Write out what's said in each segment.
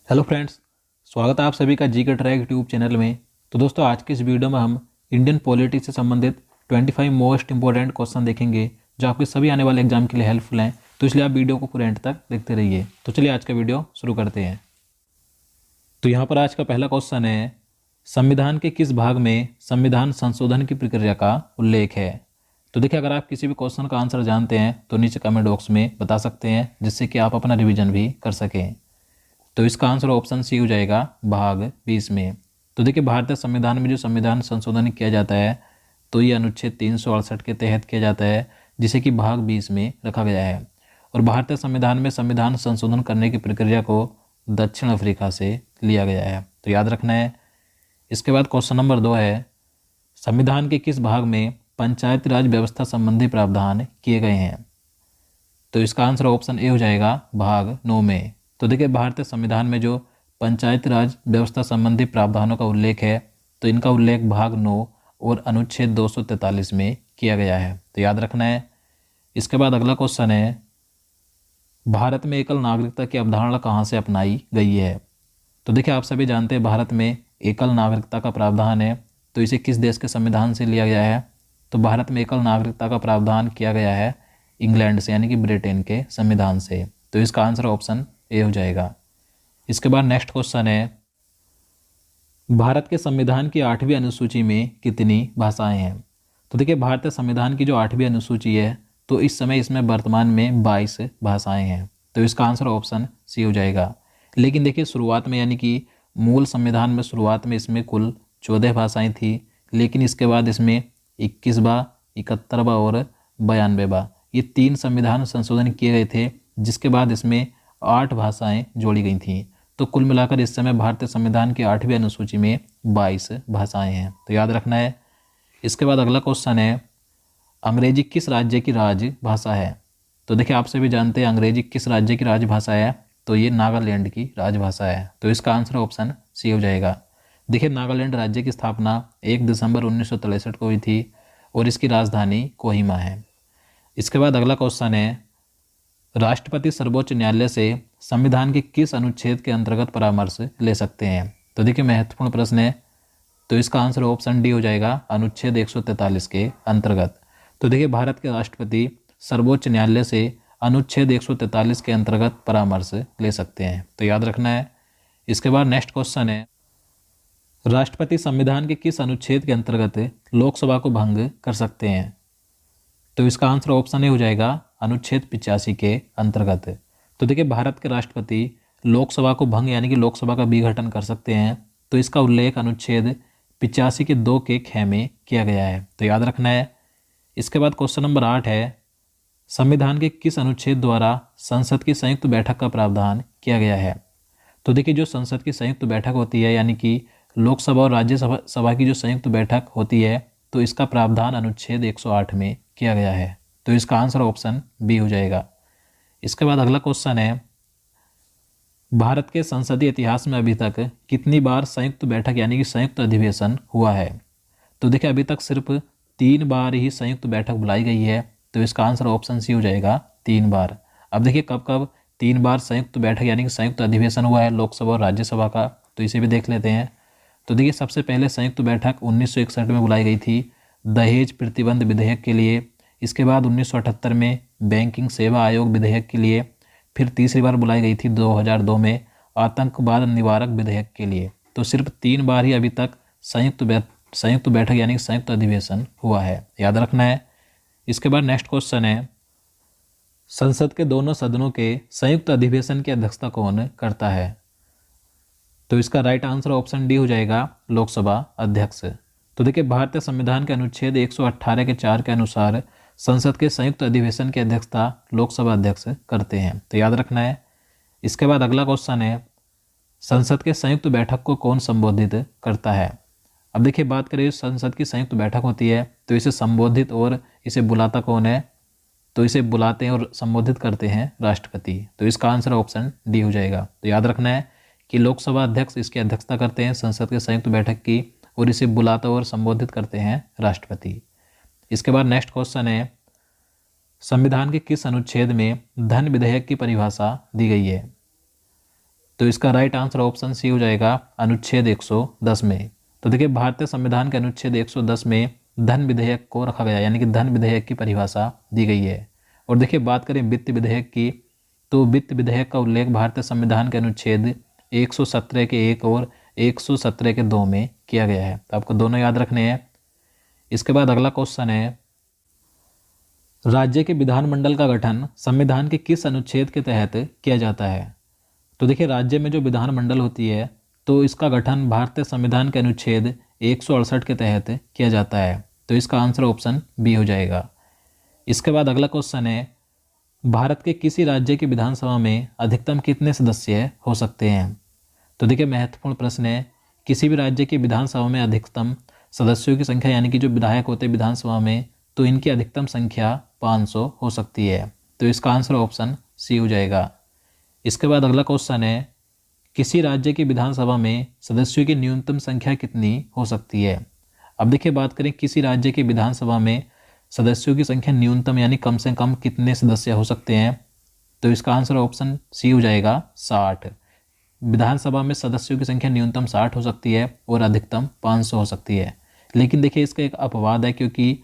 Hello friends, स्वागत है आप सभी का जी के ट्रैक यूट्यूब चैनल में। तो दोस्तों, आज की इस वीडियो में हम इंडियन पॉलिटिक्स से संबंधित 25 मोस्ट इंपॉर्टेंट क्वेश्चन देखेंगे जो आपके सभी आने वाले एग्जाम के लिए हेल्पफुल हैं। तो इसलिए आप वीडियो को पूरे एंड तक देखते रहिए। तो चलिए आज का वीडियो शुरू करते हैं। तो यहाँ पर आज का पहला क्वेश्चन है, संविधान के किस भाग में संविधान संशोधन की प्रक्रिया का उल्लेख है। तो देखिए, अगर आप किसी भी क्वेश्चन का आंसर जानते हैं तो नीचे कमेंट बॉक्स में बता सकते हैं, जिससे कि आप अपना रिवीजन भी कर सकें। तो इसका आंसर ऑप्शन सी हो जाएगा, भाग 20 में। तो देखिए, भारतीय संविधान में जो संविधान संशोधन किया जाता है तो ये अनुच्छेद 368 के तहत किया जाता है, जिसे कि भाग 20 में रखा गया है। और भारतीय संविधान में संविधान संशोधन करने की प्रक्रिया को दक्षिण अफ्रीका से लिया गया है, तो याद रखना है। इसके बाद क्वेश्चन नंबर 2 है, संविधान के किस भाग में पंचायती राज व्यवस्था संबंधी प्रावधान किए गए हैं। तो इसका आंसर ऑप्शन ए हो जाएगा, भाग 9 में। तो देखिए, भारतीय संविधान में जो पंचायती राज व्यवस्था संबंधी प्रावधानों का उल्लेख है तो इनका उल्लेख भाग 9 और अनुच्छेद 243 में किया गया है, तो याद रखना है। इसके बाद अगला क्वेश्चन है, भारत में एकल नागरिकता की अवधारणा कहाँ से अपनाई गई है। तो देखिए, आप सभी जानते हैं भारत में एकल नागरिकता का प्रावधान है, तो इसे किस देश के संविधान से लिया गया है। तो भारत में एकल नागरिकता का प्रावधान किया गया है इंग्लैंड से, यानी कि ब्रिटेन के संविधान से। तो इसका आंसर ऑप्शन ए हो जाएगा। इसके बाद नेक्स्ट क्वेश्चन है, भारत के संविधान की 8वीं अनुसूची में कितनी भाषाएं हैं। तो देखिए, भारतीय संविधान की जो 8वीं अनुसूची है तो इस समय इसमें वर्तमान में 22 भाषाएं हैं, तो इसका आंसर ऑप्शन सी हो जाएगा। लेकिन देखिए, शुरुआत में यानी कि मूल संविधान में शुरुआत में इसमें कुल 14 भाषाएं थी, लेकिन इसके बाद इसमें 21वां, 71वां और 92वां ये 3 संविधान संशोधन किए गए थे, जिसके बाद इसमें 8 भाषाएं जोड़ी गई थीं। तो कुल मिलाकर इस समय भारतीय संविधान की 8वीं अनुसूची में 22 भाषाएं हैं, तो याद रखना है। इसके बाद अगला क्वेश्चन है, अंग्रेजी किस राज्य की राजभाषा है। तो देखिए, आप सभी जानते हैं अंग्रेजी किस राज्य की राजभाषा है, तो ये नागालैंड की राजभाषा है, तो इसका आंसर ऑप्शन सी हो जाएगा। देखिए, नागालैंड राज्य की स्थापना 1 दिसंबर 1963 को हुई थी और इसकी राजधानी कोहिमा है। इसके बाद अगला क्वेश्चन है, राष्ट्रपति सर्वोच्च न्यायालय से संविधान के किस अनुच्छेद के अंतर्गत परामर्श ले सकते हैं। तो देखिए, महत्वपूर्ण प्रश्न है, तो इसका आंसर ऑप्शन डी हो जाएगा, अनुच्छेद 143 के अंतर्गत। तो देखिए, भारत के राष्ट्रपति सर्वोच्च न्यायालय से अनुच्छेद 143 के अंतर्गत परामर्श ले सकते हैं, तो याद रखना है। इसके बाद नेक्स्ट क्वेश्चन है, राष्ट्रपति संविधान के किस अनुच्छेद के अंतर्गत लोकसभा को भंग कर सकते हैं। तो इसका आंसर ऑप्शन ए हो जाएगा, अनुच्छेद 85 के अंतर्गत। तो देखिए, भारत के राष्ट्रपति लोकसभा को भंग यानी कि लोकसभा का विघटन कर सकते हैं, तो इसका उल्लेख अनुच्छेद 85 के 2 के ख में किया गया है, तो याद रखना है। इसके बाद क्वेश्चन नंबर 8 है, संविधान के किस अनुच्छेद द्वारा संसद की संयुक्त बैठक का प्रावधान किया गया है। तो देखिए, जो संसद की संयुक्त बैठक होती है यानी कि लोकसभा और राज्यसभा की जो संयुक्त बैठक होती है, तो इसका प्रावधान अनुच्छेद 108 में किया गया है, तो इसका आंसर ऑप्शन बी हो जाएगा। इसके बाद अगला क्वेश्चन है, भारत के संसदीय इतिहास में अभी तक कितनी बार संयुक्त बैठक यानी कि संयुक्त अधिवेशन हुआ है। तो देखिए, अभी तक सिर्फ 3 बार ही संयुक्त बैठक बुलाई गई है, तो इसका आंसर ऑप्शन सी हो जाएगा, 3 बार। अब देखिए, कब कब 3 बार संयुक्त बैठक यानी कि संयुक्त अधिवेशन हुआ है लोकसभा और राज्यसभा का, तो इसे भी देख लेते हैं। तो देखिए, सबसे पहले संयुक्त बैठक 1961 में बुलाई गई थी दहेज प्रतिबंध विधेयक के लिए। इसके बाद 1978 में बैंकिंग सेवा आयोग विधेयक के लिए। फिर तीसरी बार बुलाई गई थी 2002 में आतंकवाद निवारक विधेयक के लिए। तो सिर्फ 3 बार ही अभी तक संयुक्त बैठक यानी संयुक्त अधिवेशन हुआ है, याद रखना है। इसके बाद नेक्स्ट क्वेश्चन है, संसद के दोनों सदनों के संयुक्त अधिवेशन की अध्यक्षता कौन करता है। तो इसका राइट आंसर ऑप्शन डी हो जाएगा, लोकसभा अध्यक्ष। तो देखिए, भारतीय संविधान के अनुच्छेद 118 के 4 के अनुसार संसद के संयुक्त अधिवेशन की अध्यक्षता लोकसभा अध्यक्ष करते हैं, तो याद रखना है। इसके बाद अगला क्वेश्चन है, संसद के संयुक्त बैठक को कौन संबोधित करता है। अब देखिए, बात करें संसद की संयुक्त बैठक होती है तो इसे संबोधित और इसे बुलाता कौन है। तो इसे बुलाते हैं और संबोधित करते हैं राष्ट्रपति, तो इसका आंसर ऑप्शन डी हो जाएगा। तो याद रखना है कि लोकसभा अध्यक्ष इसकी अध्यक्षता करते हैं संसद के संयुक्त बैठक की, और इसे बुलाता और संबोधित करते हैं राष्ट्रपति। इसके बाद नेक्स्ट क्वेश्चन है, संविधान के किस अनुच्छेद में धन विधेयक की परिभाषा दी गई है। तो इसका राइट आंसर ऑप्शन सी हो जाएगा अनुच्छेद 110 में। तो देखिए भारतीय संविधान के अनुच्छेद 110 में धन विधेयक को रखा गया, यानी कि धन विधेयक की परिभाषा दी गई है। और देखिए बात करें वित्त विधेयक की, तो वित्त विधेयक का उल्लेख भारतीय संविधान के अनुच्छेद 117 के 1 और 117 के 2 में किया गया है। तो आपको दोनों याद रखने हैं। इसके बाद अगला क्वेश्चन है, राज्य के विधानमंडल का गठन संविधान के किस अनुच्छेद के तहत किया जाता है? तो देखिए राज्य में जो विधानमंडल होती है तो इसका गठन भारतीय संविधान के अनुच्छेद 168 के तहत किया जाता है। तो इसका आंसर ऑप्शन बी हो जाएगा। इसके बाद अगला क्वेश्चन है, भारत के किसी राज्य की विधानसभा में अधिकतम कितने सदस्य हो सकते हैं? तो देखिए महत्वपूर्ण प्रश्न है, किसी भी राज्य की विधानसभा में अधिकतम सदस्यों की संख्या, यानी कि जो विधायक होते हैं विधानसभा में, तो इनकी अधिकतम संख्या 500 हो सकती है। तो इसका आंसर ऑप्शन सी हो जाएगा। इसके बाद अगला क्वेश्चन है, किसी राज्य की विधानसभा में सदस्यों की न्यूनतम संख्या कितनी हो सकती है? अब देखिए बात करें किसी राज्य की विधानसभा में सदस्यों की संख्या न्यूनतम यानी कम से कम कितने सदस्य हो सकते हैं? तो इसका आंसर ऑप्शन सी हो जाएगा 60। विधानसभा में सदस्यों की संख्या न्यूनतम 60 हो सकती है और अधिकतम 500 हो सकती है। लेकिन देखिए इसका एक अपवाद है, क्योंकि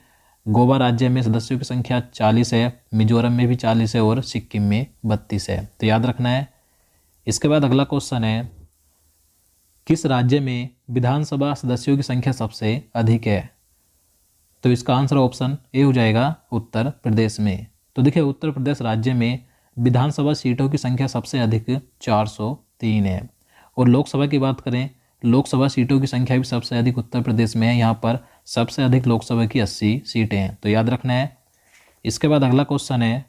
गोवा राज्य में सदस्यों की संख्या 40 है, मिजोरम में भी 40 है और सिक्किम में 32 है। तो याद रखना है। इसके बाद अगला क्वेश्चन है, किस राज्य में विधानसभा सदस्यों की संख्या सबसे अधिक है? तो इसका आंसर ऑप्शन ए हो जाएगा उत्तर प्रदेश में। तो देखिए उत्तर प्रदेश राज्य में विधानसभा सीटों की संख्या सबसे अधिक 403 है। और लोकसभा की बात करें, लोकसभा सीटों की संख्या भी सबसे अधिक उत्तर प्रदेश में है। यहाँ पर सबसे अधिक लोकसभा की 80 सीटें हैं। तो याद रखना है। इसके बाद अगला क्वेश्चन है,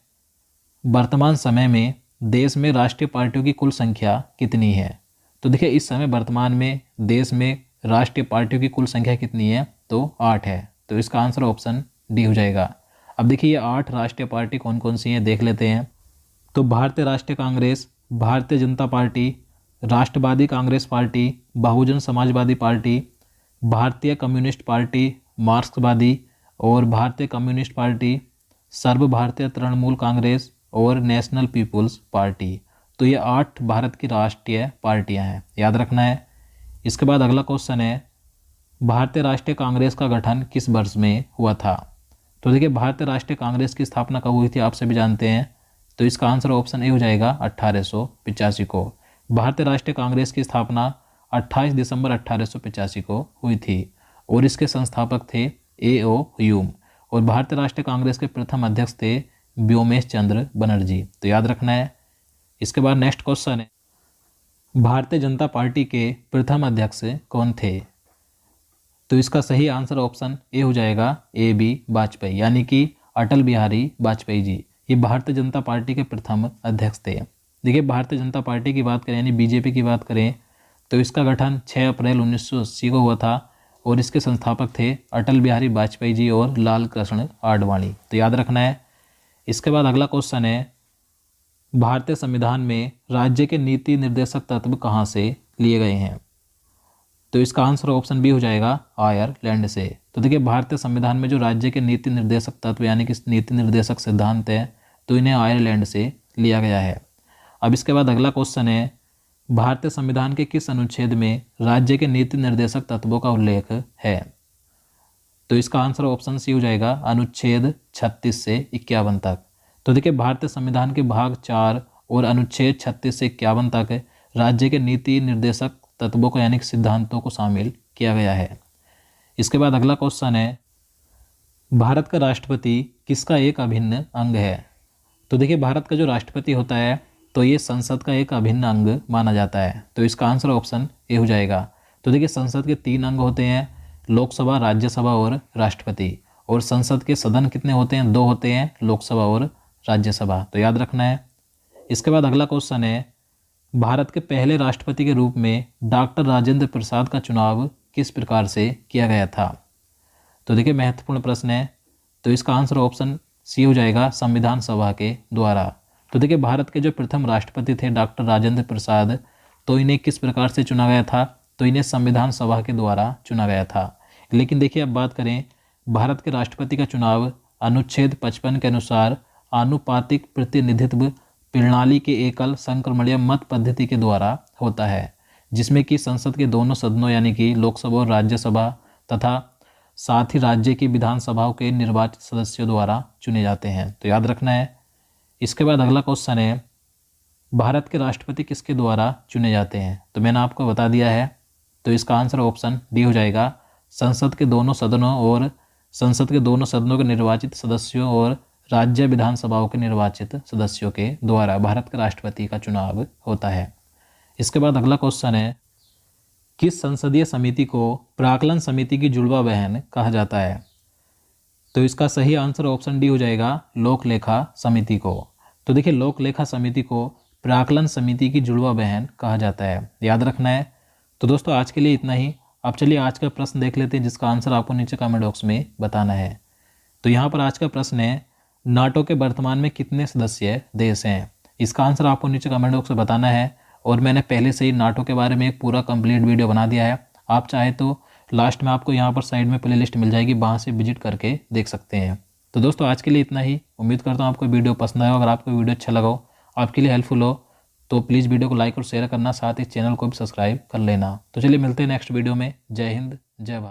वर्तमान समय में देश में राष्ट्रीय पार्टियों की कुल संख्या कितनी है? तो देखिए इस समय वर्तमान में देश में राष्ट्रीय पार्टियों की कुल संख्या कितनी है? तो 8 है। तो इसका आंसर ऑप्शन डी हो जाएगा। अब देखिए ये 8 राष्ट्रीय पार्टी कौन कौन सी हैं देख लेते हैं। तो भारतीय राष्ट्रीय कांग्रेस, भारतीय जनता पार्टी, राष्ट्रवादी कांग्रेस पार्टी, बहुजन समाजवादी पार्टी, भारतीय कम्युनिस्ट पार्टी, मार्क्सवादी और भारतीय कम्युनिस्ट पार्टी, सर्व भारतीय तृणमूल कांग्रेस और नेशनल पीपुल्स पार्टी। तो ये 8 भारत की राष्ट्रीय पार्टियां हैं, याद रखना है। इसके बाद अगला क्वेश्चन है, भारतीय राष्ट्रीय कांग्रेस का गठन किस वर्ष में हुआ था? तो देखिए भारतीय राष्ट्रीय कांग्रेस की स्थापना कब हुई थी आप सभी जानते हैं। तो इसका आंसर ऑप्शन ए हो जाएगा 1885 को। भारतीय राष्ट्रीय कांग्रेस की स्थापना 28 दिसंबर 1885 को हुई थी और इसके संस्थापक थे A.O. ह्यूम और भारतीय राष्ट्रीय कांग्रेस के प्रथम अध्यक्ष थे व्योमेश चंद्र बनर्जी। तो याद रखना है। इसके बाद नेक्स्ट क्वेश्चन है, भारतीय जनता पार्टी के प्रथम अध्यक्ष कौन थे? तो इसका सही आंसर ऑप्शन ए हो जाएगा A.B. वाजपेयी, यानी कि अटल बिहारी वाजपेयी जी। ये भारतीय जनता पार्टी के प्रथम अध्यक्ष थे। देखिए भारतीय जनता पार्टी की बात करें यानी बीजेपी की बात करें तो इसका गठन 6 अप्रैल 1980 को हुआ था और इसके संस्थापक थे अटल बिहारी वाजपेयी जी और लाल कृष्ण आडवाणी। तो याद रखना है। इसके बाद अगला क्वेश्चन है, भारतीय संविधान में राज्य के नीति निर्देशक तत्व कहाँ से लिए गए हैं? तो इसका आंसर ऑप्शन बी हो जाएगा आयरलैंड से। तो देखिए भारतीय संविधान में जो राज्य के नीति निर्देशक तत्व यानी कि नीति निर्देशक सिद्धांत है तो इन्हें आयरलैंड से लिया गया है। अब इसके बाद अगला क्वेश्चन है, भारतीय संविधान के किस अनुच्छेद में राज्य के नीति निर्देशक तत्वों का उल्लेख है? तो इसका आंसर ऑप्शन सी हो जाएगा अनुच्छेद 36 से 51 तक। तो देखिए भारतीय संविधान के भाग 4 और अनुच्छेद 36 से 51 तक राज्य के नीति निर्देशक तत्वों को यानी कि सिद्धांतों को शामिल किया गया है। इसके बाद अगला क्वेश्चन है, भारत का राष्ट्रपति किसका एक अभिन्न अंग है? तो देखिए भारत का जो राष्ट्रपति होता है तो ये संसद का एक अभिन्न अंग माना जाता है। तो इसका आंसर ऑप्शन ए हो जाएगा। तो देखिए संसद के 3 अंग होते हैं, लोकसभा, राज्यसभा और राष्ट्रपति। और संसद के सदन कितने होते हैं? 2 होते हैं, लोकसभा और राज्यसभा। तो याद रखना है। इसके बाद अगला क्वेश्चन है, भारत के पहले राष्ट्रपति के रूप में डॉक्टर राजेंद्र प्रसाद का चुनाव किस प्रकार से किया गया था? तो देखिए महत्वपूर्ण प्रश्न है। तो इसका आंसर ऑप्शन सी हो जाएगा संविधान सभा के द्वारा। तो देखिए भारत के जो प्रथम राष्ट्रपति थे डॉक्टर राजेंद्र प्रसाद, तो इन्हें किस प्रकार से चुना गया था? तो इन्हें संविधान सभा के द्वारा चुना गया था। लेकिन देखिए अब बात करें, भारत के राष्ट्रपति का चुनाव अनुच्छेद 55 के अनुसार आनुपातिक प्रतिनिधित्व प्रणाली के एकल संक्रमणीय मत पद्धति के द्वारा होता है, जिसमें कि संसद के दोनों सदनों यानी कि लोकसभा और राज्यसभा तथा साथ ही राज्य की विधानसभाओं के निर्वाचित सदस्यों द्वारा चुने जाते हैं। तो याद रखना है। इसके बाद अगला क्वेश्चन है, भारत के राष्ट्रपति किसके द्वारा चुने जाते हैं? तो मैंने आपको बता दिया है, तो इसका आंसर ऑप्शन डी हो जाएगा। संसद के दोनों सदनों के निर्वाचित सदस्यों और राज्य विधानसभाओं के निर्वाचित सदस्यों के द्वारा भारत के राष्ट्रपति का चुनाव होता है। इसके बाद अगला क्वेश्चन है, किस संसदीय समिति को प्राक्कलन समिति की जुड़वा बहन कहा जाता है? तो इसका सही आंसर ऑप्शन डी हो जाएगा, लोक लेखा समिति को। तो देखिए, लोक लेखा समिति को प्राक्कलन समिति की जुड़वा बहन कहा जाता है, याद रखना है। तो दोस्तों आज के लिए इतना ही। अब चलिए आज का प्रश्न देख लेते हैं, जिसका आंसर आपको नीचे कमेंट बॉक्स में बताना है। तो यहाँ पर आज का प्रश्न है, नाटो के वर्तमान में कितने सदस्य देश हैं? इसका आंसर आपको नीचे कमेंट बॉक्स में बताना है। और मैंने पहले से ही नाटो के बारे में एक पूरा कंप्लीट वीडियो बना दिया है, आप चाहे तो लास्ट में आपको यहाँ पर साइड में प्लेलिस्ट मिल जाएगी, वहाँ से विजिट करके देख सकते हैं। तो दोस्तों आज के लिए इतना ही। उम्मीद करता हूँ आपको वीडियो पसंद आया हो। अगर आपको वीडियो अच्छा लगा हो, आपके लिए हेल्पफुल हो, तो प्लीज़ वीडियो को लाइक और शेयर करना, साथ ही चैनल को भी सब्सक्राइब कर लेना। तो चलिए मिलते हैं नेक्स्ट वीडियो में। जय हिंद, जय भारत।